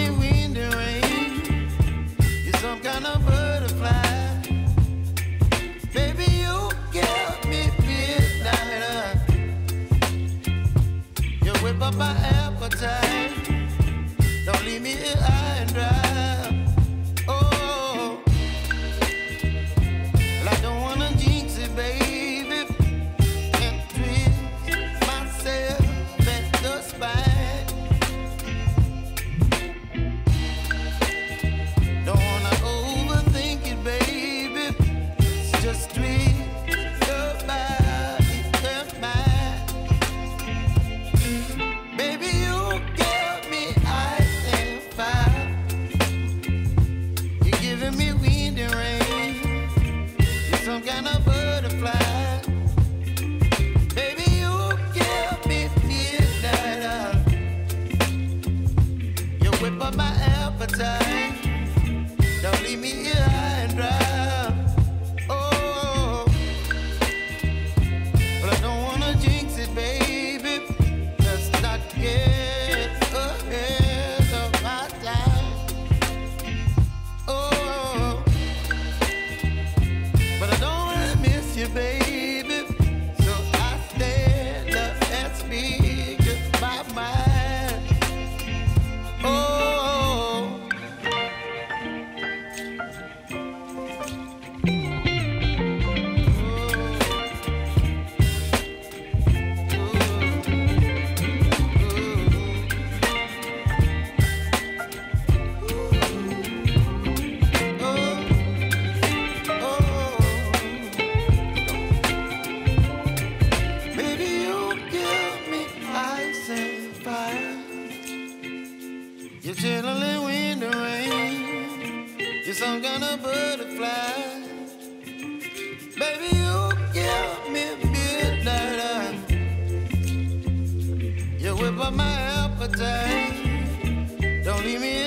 me wind and rain. You're some kind of butterfly. Baby, you give me midnight. You whip up my appetite. Don't leave me here high and dry. Oh, well, I don't wanna jinx it, baby, and twist myself at the spine. Don't wanna overthink it, baby. It's just twist your body and mine. Baby, you give me ice and fire. You're giving me wind and rain. You're some kind of butterfly. Baby, you give me midnight. You whip up my appetite. Don't leave me here high and dry. Oh, but I don't wanna jinx it, baby. Let's not get ahead of my time. Oh, but I don't wanna miss you, baby. So I stand up and speak just my mind. Oh. Baby, you give me ice and fire. You're chilling wind and rain. You're some kind of butterfly. Baby, you give me midnight. You whip up my appetite. Don't leave me